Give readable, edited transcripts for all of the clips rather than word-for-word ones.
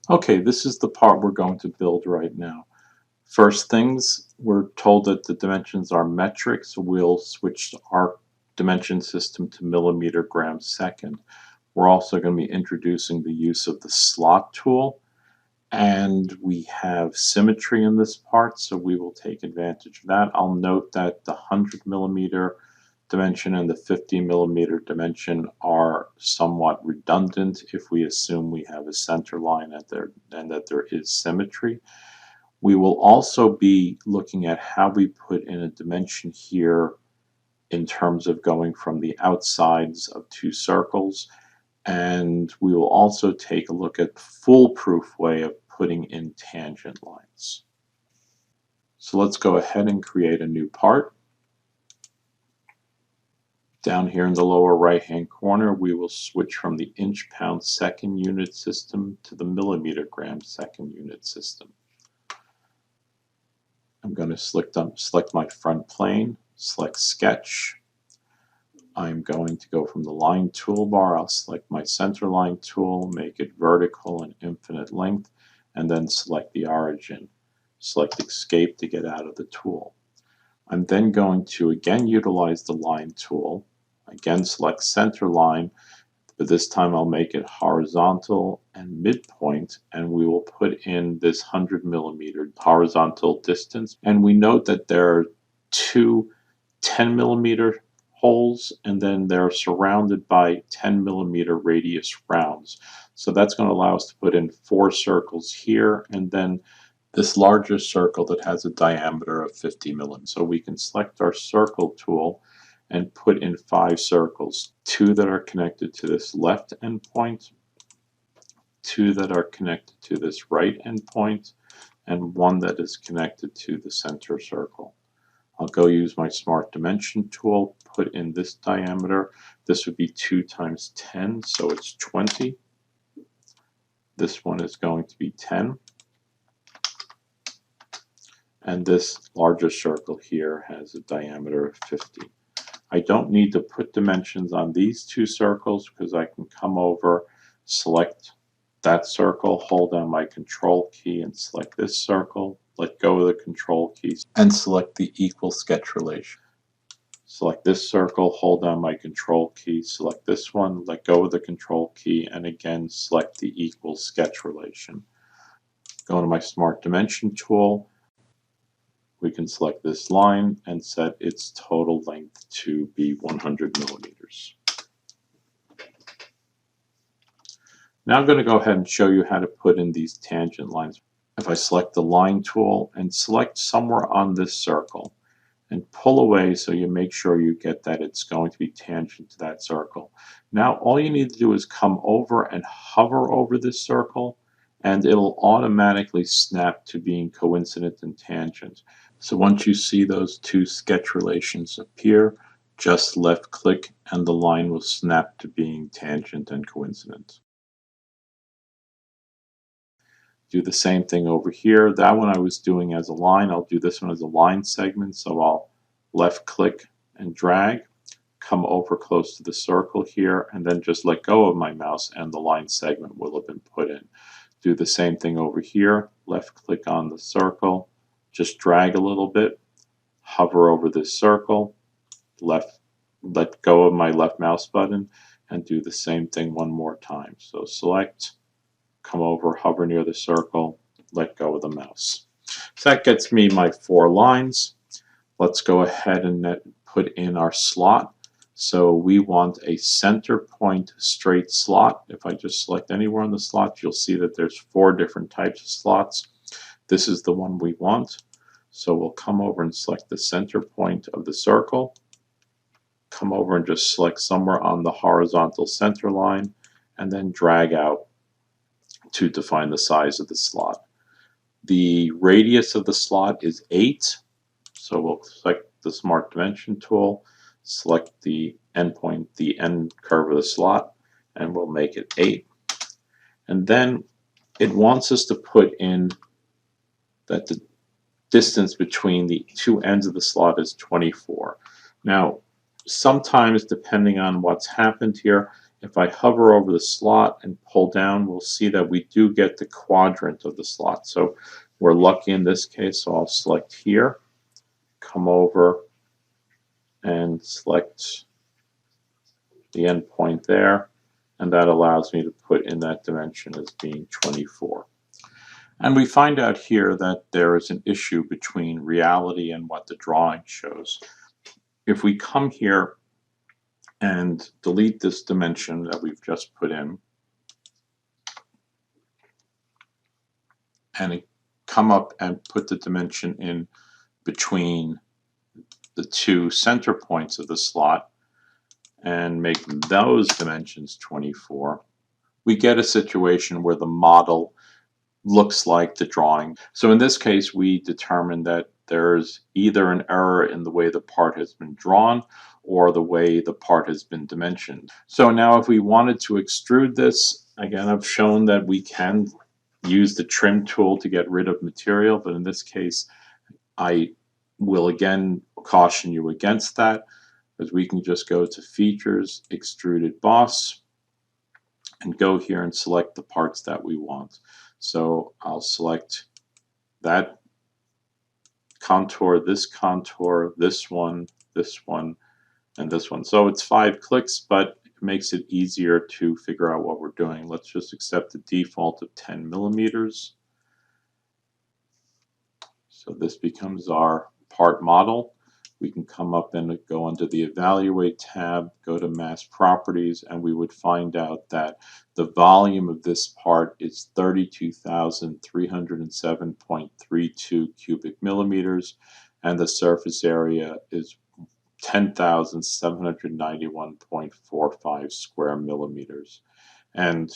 Okay, this is the part we're going to build right now. First things, we're told that the dimensions are metric, so we'll switch our dimension system to millimeter gram second. We're also going to be introducing the use of the slot tool, and we have symmetry in this part, so we will take advantage of that. I'll note that the 100 millimeter dimension and the 50 millimeter dimension are somewhat redundant if we assume we have a center line and that there is symmetry. We will also be looking at how we put in a dimension here in terms of going from the outsides of two circles, and we will also take a look at the foolproof way of putting in tangent lines. So let's go ahead and create a new part. Down here in the lower right hand corner, we will switch from the inch pound second unit system to the millimeter gram second unit system. I'm going to select my front plane, select sketch. I'm going to go from the line toolbar, I'll select my center line tool, make it vertical and infinite length, and then select the origin. Select escape to get out of the tool. I'm then going to again utilize the line tool, again select center line, but this time I'll make it horizontal and midpoint, and we will put in this 100 millimeter horizontal distance. And we note that there are two 10 millimeter holes, and then they're surrounded by 10 millimeter radius rounds. So that's going to allow us to put in 4 circles here, and then this larger circle that has a diameter of 50 millimeters. So we can select our circle tool and put in 5 circles, 2 that are connected to this left endpoint, 2 that are connected to this right endpoint, and 1 that is connected to the center circle. I'll go use my Smart Dimension tool, put in this diameter. This would be 2 times 10, so it's 20. This one is going to be 10. And this larger circle here has a diameter of 50. I don't need to put dimensions on these 2 circles because I can come over, select that circle, hold down my control key and select this circle, let go of the control keys, and select the equal sketch relation. Select this circle, hold down my control key, select this one, let go of the control key, and again select the equal sketch relation. Go to my Smart Dimension tool. We can select this line and set its total length to be 100 millimeters. Now I'm going to go ahead and show you how to put in these tangent lines. If I select the line tool and select somewhere on this circle and pull away so you make sure you get that it's going to be tangent to that circle. Now all you need to do is come over and hover over this circle, and it'll automatically snap to being coincident and tangent. So once you see those 2 sketch relations appear, just left click and the line will snap to being tangent and coincident. Do the same thing over here. That one I was doing as a line. I'll do this one as a line segment. So I'll left click and drag, come over close to the circle here, and then just let go of my mouse and the line segment will have been put in. Do the same thing over here. Left click on the circle, just drag a little bit, hover over this circle, let go of my left mouse button, and do the same thing one more time. So select, come over, hover near the circle, let go of the mouse. So that gets me my 4 lines. Let's go ahead and put in our slot. So we want a center point straight slot. If I just select anywhere on the slot, you'll see that there's 4 different types of slots. This is the one we want. So we'll come over and select the center point of the circle. Come over and just select somewhere on the horizontal center line, and then drag out to define the size of the slot. The radius of the slot is 8, so we'll select the Smart Dimension tool, select the endpoint, the end curve of the slot, and we'll make it 8. And then it wants us to put in that the distance between the 2 ends of the slot is 24. Now, sometimes, depending on what's happened here, If I hover over the slot and pull down, we'll see that we do get the quadrant of the slot. So we're lucky in this case, so I'll select here, come over and select the endpoint there, and that allows me to put in that dimension as being 24. And we find out here that there is an issue between reality and what the drawing shows. If we come here and delete this dimension that we've just put in, and come up and put the dimension in between the two center points of the slot and make those dimensions 24, we get a situation where the model looks like the drawing. So in this case, we determined that there's either an error in the way the part has been drawn or the way the part has been dimensioned. So now if we wanted to extrude this, again, I've shown that we can use the trim tool to get rid of material, but in this case, I will again caution you against that, because we can just go to Features, Extruded Boss, and go here and select the parts that we want. So I'll select that contour, this one, and this one. So it's 5 clicks, but it makes it easier to figure out what we're doing. Let's just accept the default of 10 millimeters. So this becomes our part model. We can come up and go under the Evaluate tab, go to Mass Properties, and we would find out that the volume of this part is 32,307.32 cubic millimeters, and the surface area is 10,791.45 square millimeters. And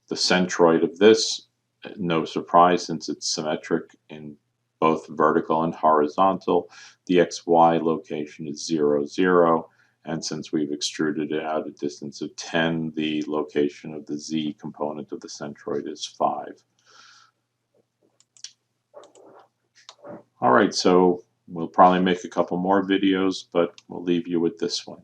the centroid of this, no surprise since it's symmetric in both vertical and horizontal, the XY location is 0, 0, and since we've extruded it out a distance of 10, the location of the Z component of the centroid is 5. All right, so we'll probably make a couple more videos, but we'll leave you with this one.